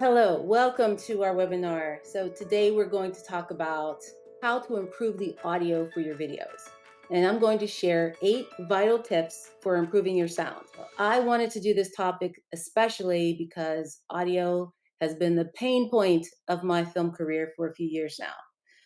Hello, welcome to our webinar. So today we're going to talk about how to improve the audio for your videos. And I'm going to share 8 vital tips for improving your sound. I wanted to do this topic especially because audio has been the pain point of my film career for a few years now.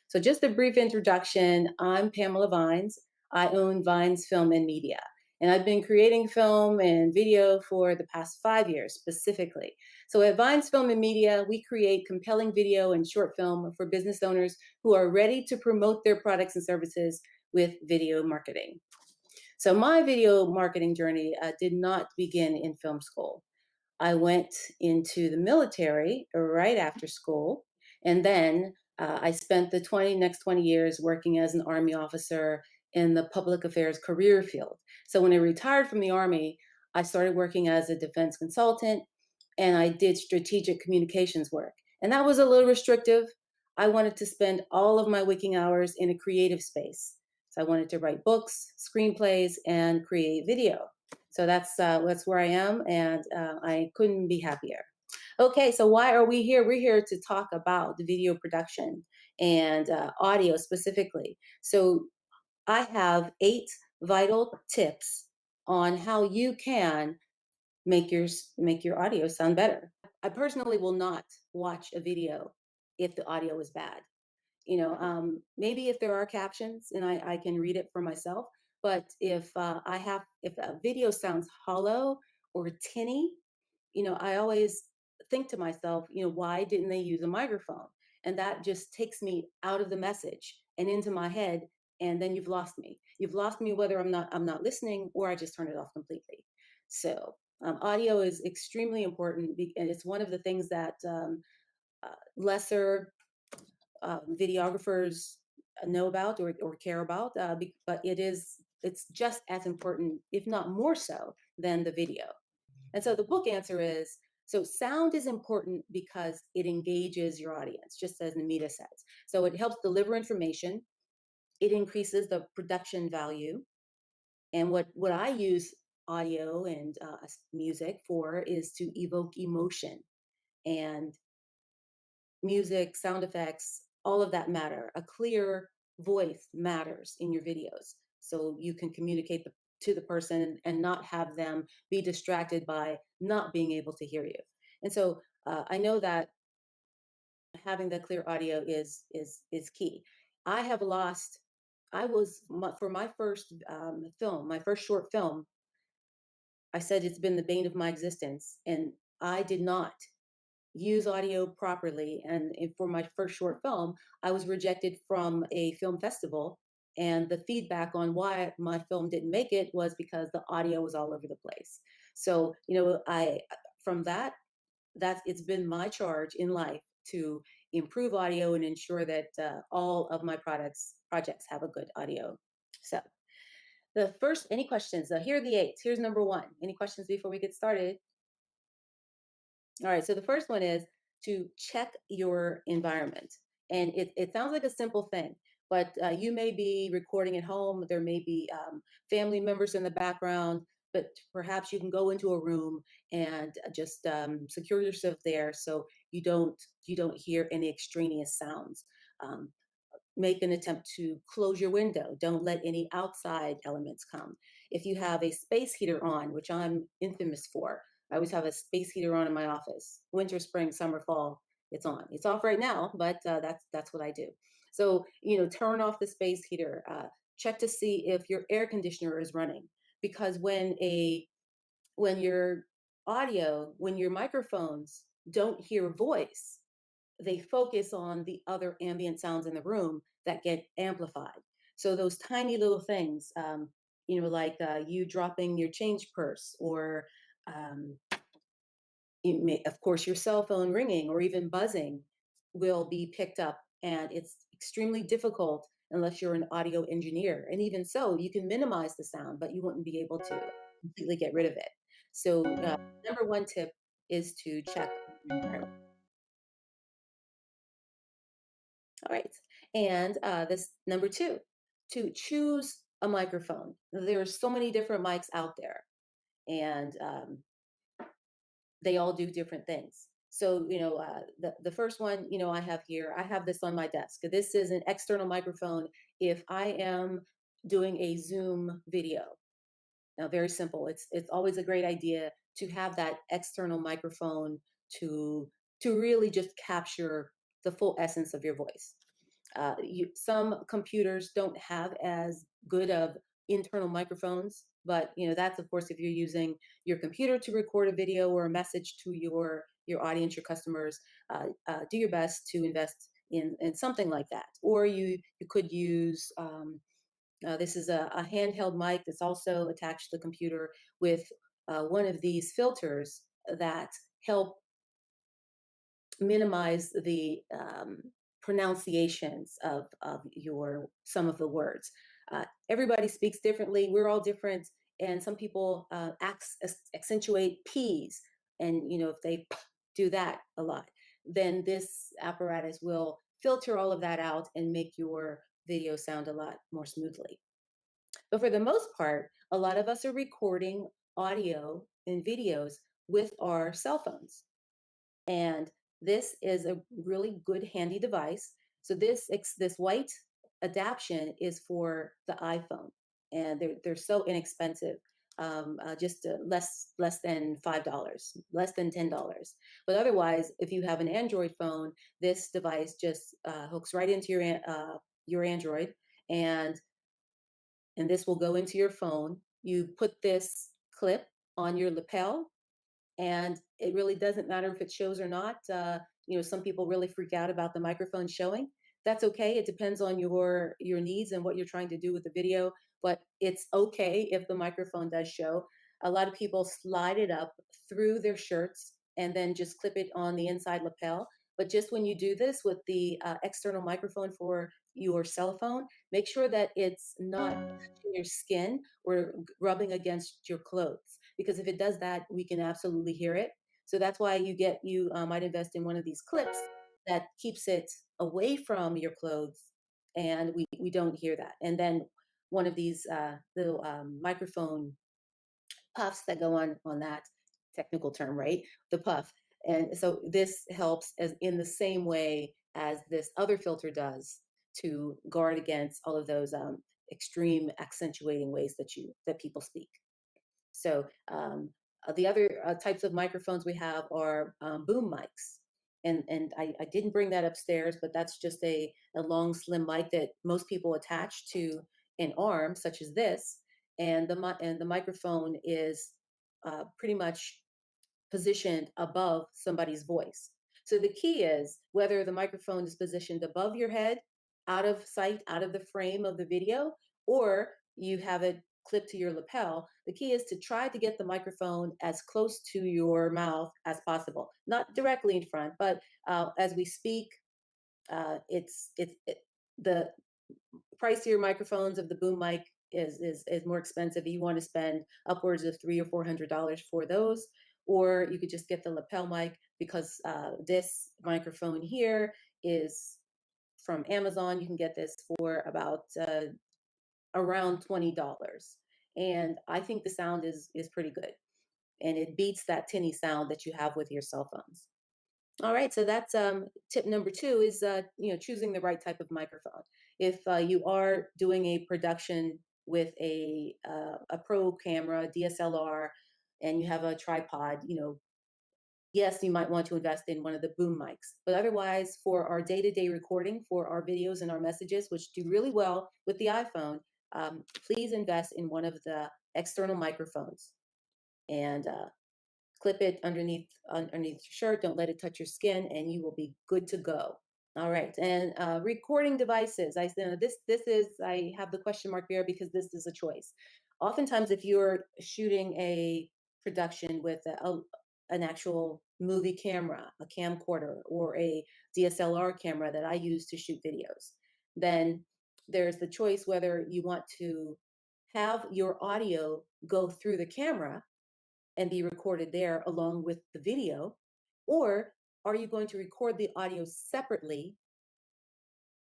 So just a brief introduction, I'm Pamela Vines. I own Vines Film and Media. And I've been creating film and video for the past 5 years specifically. So at Vines Film and Media, we create compelling video and short film for business owners who are ready to promote their products and services with video marketing. So my video marketing journey did not begin in film school. I went into the military right after school, and then I spent the next 20 years working as an Army officer in the public affairs career field. So when I retired from the Army, I started working as a defense consultant and I did strategic communications work. And that was a little restrictive. I wanted to spend all of my waking hours in a creative space. So I wanted to write books, screenplays, and create video. So that's where I am, and I couldn't be happier. Okay, so why are we here? We're here to talk about the video production and audio specifically. So I have 8 vital tips on how you can make your audio sound better. I personally will not watch a video if the audio is bad. Maybe if there are captions and I can read it for myself, but if a video sounds hollow or tinny, I always think to myself, why didn't they use a microphone? And that just takes me out of the message and into my head, and then you've lost me. You've lost me whether I'm not listening or I just turn it off completely. So audio is extremely important, and it's one of the things that lesser videographers know about or care about, but it's just as important, if not more so, than the video. And so the book answer is so sound is important because it engages your audience, just as Namita says. So it helps deliver information, it increases the production value. And what I use audio and music for is to evoke emotion. And music, sound effects, all of that matter. A clear voice matters in your videos. So you can communicate to the person and not have them be distracted by not being able to hear you. And so I know that having the clear audio is key. I have lost. For my first film, my first short film. I said it's been the bane of my existence, and I did not use audio properly. And for my first short film, I was rejected from a film festival. And the feedback on why my film didn't make it was because the audio was all over the place. So, I from that's it's been my charge in life to improve audio and ensure that all of my projects have a good audio. So, any questions? Here are the 8. Here's number 1. Any questions before we get started? All right, so the first one is to check your environment. And it sounds like a simple thing, but you may be recording at home. There may be family members in the background, but perhaps you can go into a room and just secure yourself there so you don't hear any extraneous sounds. Um, Make an attempt to close your window. Don't let any outside elements come. If you have a space heater on, which I'm infamous for, I always have a space heater on in my office. Winter, spring, summer, fall, it's on. It's off right now, but that's what I do. So turn off the space heater. Check to see if your air conditioner is running, because when your microphones don't hear voice, they focus on the other ambient sounds in the room that get amplified. So those tiny little things, like you dropping your change purse, or um, of course, your cell phone ringing or even buzzing will be picked up, and it's extremely difficult unless you're an audio engineer. And even so, you can minimize the sound, but you wouldn't be able to completely get rid of it. So, number one tip is to check your environment. All right. And this number 2, to choose a microphone. There are so many different mics out there, and they all do different things. So, the first one, I have here, I have this on my desk. This is an external microphone if I am doing a Zoom video. Now, very simple. It's always a great idea to have that external microphone to to really just capture the full essence of your voice. Some computers don't have as good of internal microphones, but that's of course if you're using your computer to record a video or a message to your audience, your customers. Do your best to invest in something like that, or you could use. This is a handheld mic that's also attached to the computer with one of these filters that help minimize the pronunciations of your some of the words. Everybody speaks differently. We're all different, and some people accentuate p's, and if they do that a lot, then this apparatus will filter all of that out and make your video sound a lot more smoothly. But for the most part, a lot of us are recording audio and videos with our cell phones. And this is a really good handy device. So this white adaption is for the iPhone, and they're so inexpensive, just less than $5, less than $10. But otherwise, if you have an Android phone, this device just hooks right into your Android, and this will go into your phone. You put this clip on your lapel, and it really doesn't matter if it shows or not. Some people really freak out about the microphone showing. That's okay. It depends on your needs and what you're trying to do with the video, but it's okay if the microphone does show. A lot of people slide it up through their shirts and then just clip it on the inside lapel. But just when you do this with the external microphone for your cell phone, make sure that it's not touching your skin or rubbing against your clothes, because if it does that, we can absolutely hear it. So that's why you might invest in one of these clips that keeps it away from your clothes, and we don't hear that. And then one of these little microphone puffs that go on that technical term, right? The puff. And so this helps as in the same way as this other filter does to guard against all of those extreme accentuating ways that people speak. So the other types of microphones we have are boom mics. And I didn't bring that upstairs, but that's just a long, slim mic that most people attach to an arm, such as this. And the microphone is pretty much positioned above somebody's voice. So the key is whether the microphone is positioned above your head, out of sight, out of the frame of the video, or you have it clipped to your lapel. The key is to try to get the microphone as close to your mouth as possible, not directly in front, but as we speak, the pricier microphones of the boom mic is more expensive. You want to spend upwards of $300 or $400 for those, or you could just get the lapel mic, because this microphone here is from Amazon. You can get this for about around $20, and I think the sound is pretty good, and it beats that tinny sound that you have with your cell phones. All right, so that's tip number two is choosing the right type of microphone. If you are doing a production with a pro camera, DSLR, and you have a tripod, yes, you might want to invest in one of the boom mics. But otherwise, for our day-to-day recording, for our videos and our messages, which do really well with the iPhone, please invest in one of the external microphones. And clip it underneath your shirt. Don't let it touch your skin, and you will be good to go. All right, and recording devices. I have the question mark there because this is a choice. Oftentimes, if you're shooting a production with an actual movie camera, a camcorder, or a DSLR camera that I use to shoot videos, then there's the choice whether you want to have your audio go through the camera and be recorded there along with the video, or are you going to record the audio separately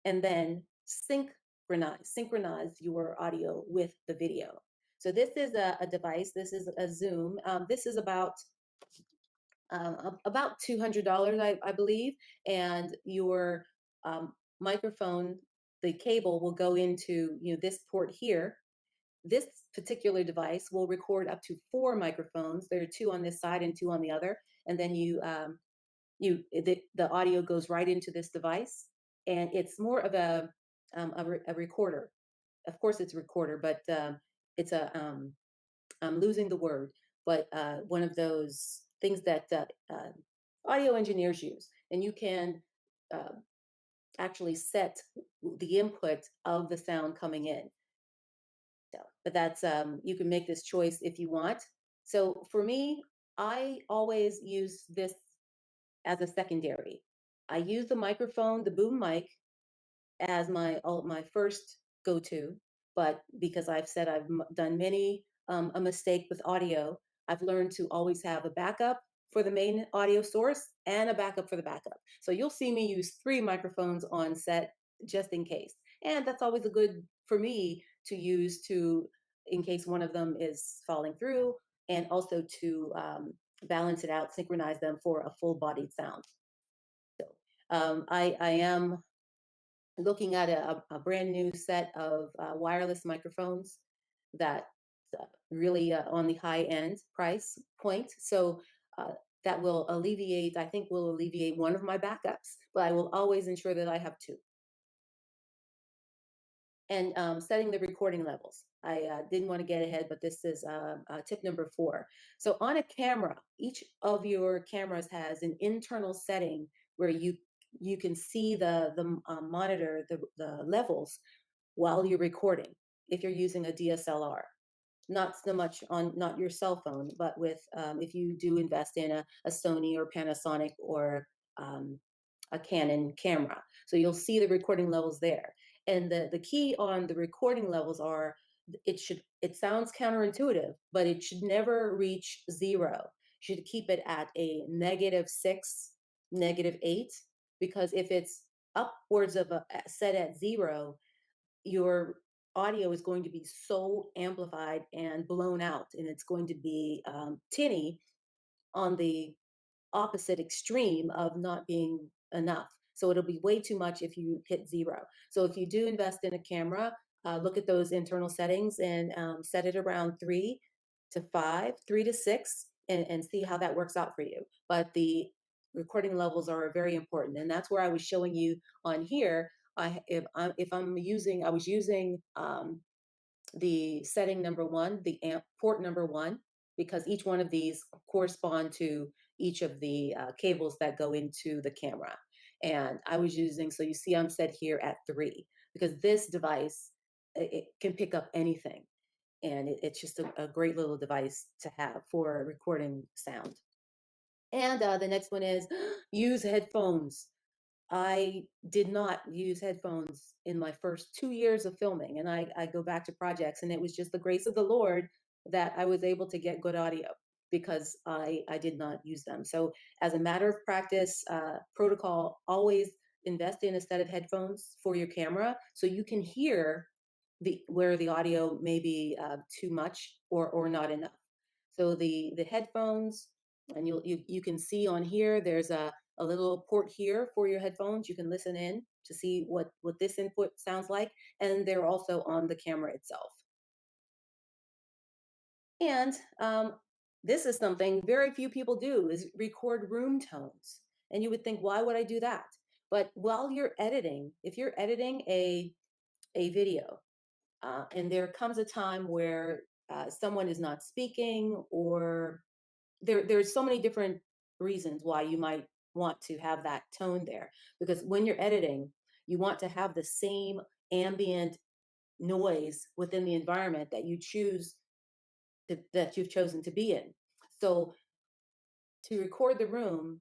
and then synchronize your audio with the video? So this is a device. This is a Zoom. This is about about $200, I believe, and your microphone, the cable will go into this port here. This particular device will record up to four microphones. There are two on this side and two on the other, and then the audio goes right into this device, and it's more of a recorder. Of course, it's a recorder, but it's a I'm losing the word, but one of those things that audio engineers use, and you can uh, actually set the input of the sound coming in. So, but that's you can make this choice if you want. So for me, I always use this as a secondary. I use the microphone, the boom mic, as my first go to. But because I've said I've done many a mistake with audio, I've learned to always have a backup for the main audio source and a backup for the backup. So you'll see me use three microphones on set just in case. And that's always a good for me to use to in case one of them is falling through, and also to balance it out, synchronize them for a full bodied sound. So I am looking at a brand new set of wireless microphones that really on the high end price point. So uh, that will alleviate, I think will alleviate one of my backups, but I will always ensure that I have two. And setting the recording levels. I didn't want to get ahead, but this is tip number 4. So on a camera, each of your cameras has an internal setting where you can see the monitor the levels while you're recording if you're using a DSLR. Not so much on not your cell phone, but with if you do invest in a Sony or Panasonic or um, a Canon camera. So you'll see the recording levels there. And the key on the recording levels are it sounds counterintuitive, but it should never reach zero. You should keep it at a -6, -8, because if it's upwards of a set at zero, your audio is going to be so amplified and blown out, and it's going to be tinny on the opposite extreme of not being enough. So it'll be way too much if you hit zero. So if you do invest in a camera, look at those internal settings and set it around 3 to 5, 3 to 6, and see how that works out for you. But the recording levels are very important, and that's where I was showing you on here. If I'm using, I was using the setting number 1, the amp port number 1, because each one of these correspond to each of the cables that go into the camera. And I was using, so you see I'm set here at 3, because this device, it can pick up anything. And it's just a great little device to have for recording sound. And the next one is use headphones. I did not use headphones in my first 2 years of filming, and I go back to projects, and it was just the grace of the Lord that I was able to get good audio because I did not use them. So, as a matter of practice, protocol, always invest in a set of headphones for your camera so you can hear the where the audio may be too much or not enough. So the headphones, and you can see on here, there's a little port here for your headphones. You can listen in to see what this input sounds like, and they're also on the camera itself. And this is something very few people do is record room tones. And you would think, why would I do that? But while you're editing, if you're editing a video, and there comes a time where someone is not speaking, or there's so many different reasons why you might want to have that tone there, because when you're editing you want to have the same ambient noise within the environment that that you've chosen to be in. So to record the room,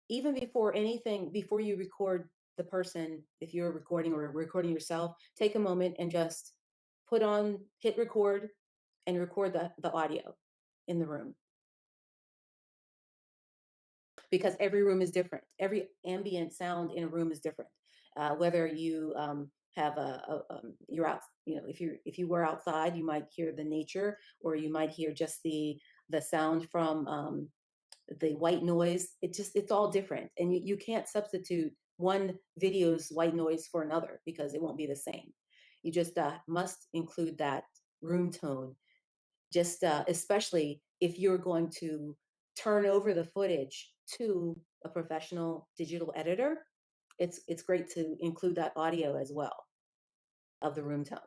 even before anything, before you record the person, if you're recording or recording yourself, take a moment and just hit record and record the audio in the room, because every room is different. Every ambient sound in a room is different. Whether you have you're out, if you were outside, you might hear the nature, or you might hear just the sound from the white noise. It's all different. And you can't substitute one video's white noise for another because it won't be the same. You just must include that room tone, just especially if you're going to turn over the footage to a professional digital editor. It's great to include that audio as well of the room tone.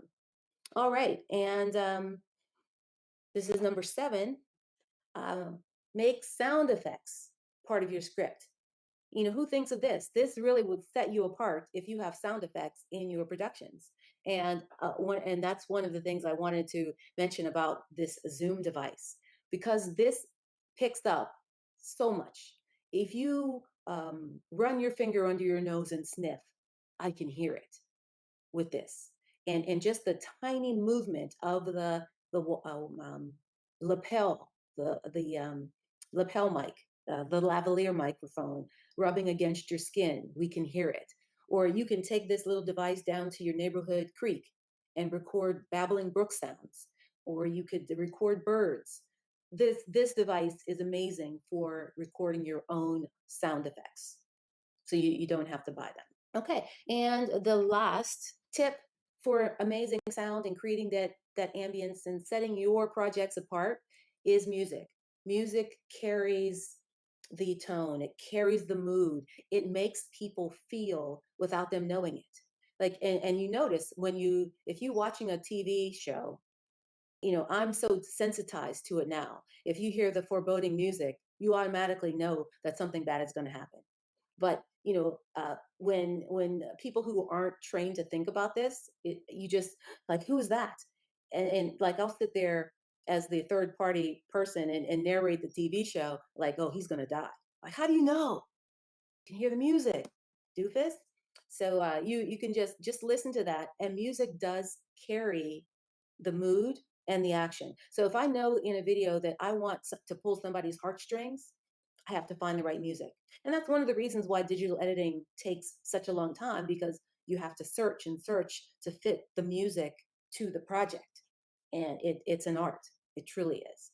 All right, and this is number 7. Um, make sound effects part of your script. Who thinks of this? This really would set you apart if you have sound effects in your productions. And that's one of the things I wanted to mention about this Zoom device, because this picks up so much. If you run your finger under your nose and sniff, I can hear it with this, and just the tiny movement of the lapel, the lapel mic, the lavalier microphone rubbing against your skin, we can hear it. Or you can take this little device down to your neighborhood creek and record babbling brook sounds, or you could record birds. This device is amazing for recording your own sound effects, so you don't have to buy them. Okay, and the last tip for amazing sound and creating that ambience and setting your projects apart is music. Music carries the tone, it carries the mood, it makes people feel without them knowing it. Like, and you notice when if you watching a TV show, I'm so sensitized to it now. If you hear the foreboding music, you automatically know that something bad is going to happen. But when people who aren't trained to think about this, you just like, who is that? And like, I'll sit there as the third party person and narrate the TV show, like, oh, he's gonna die. Like, how do you know? You can hear the music, doofus. So you can just listen to that, and music does carry the mood and the action. So if I know in a video that I want to pull somebody's heartstrings, I have to find the right music. And that's one of the reasons why digital editing takes such a long time, because you have to search and search to fit the music to the project. And it's an art. It truly is.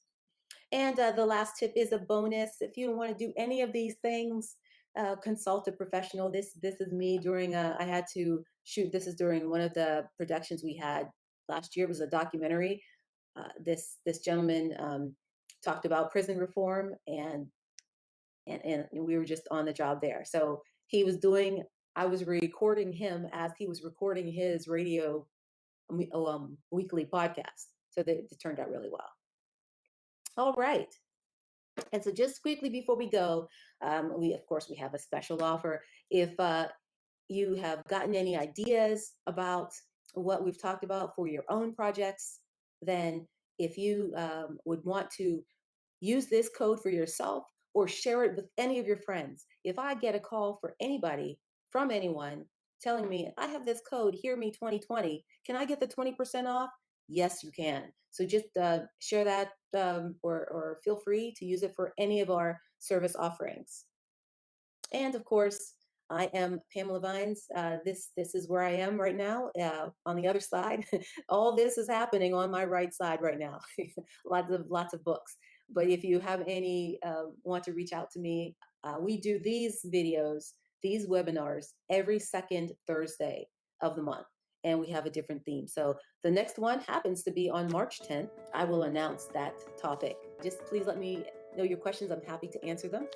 And the last tip is a bonus. If you don't want to do any of these things, consult a professional. This is me during I had to shoot. This is during one of the productions we had last year. It was a documentary. This gentleman talked about prison reform, and we were just on the job there. So he was doing. I was recording him as he was recording his radio weekly podcast. So it turned out really well. All right. And so just quickly before we go, we of course we have a special offer. If you have gotten any ideas about what we've talked about for your own projects, then if you would want to use this code for yourself or share it with any of your friends. If I get a call for anybody from anyone telling me, I have this code, hear me 2020, can I get the 20% off? Yes, you can. So just share that, or feel free to use it for any of our service offerings. And of course, I am Pamela Vines. This is where I am right now. On the other side, all this is happening on my right side right now. lots of books. But if you have any want to reach out to me, we do these videos, these webinars every second Thursday of the month, and we have a different theme. So the next one happens to be on March 10th. I will announce that topic. Just please let me know your questions. I'm happy to answer them.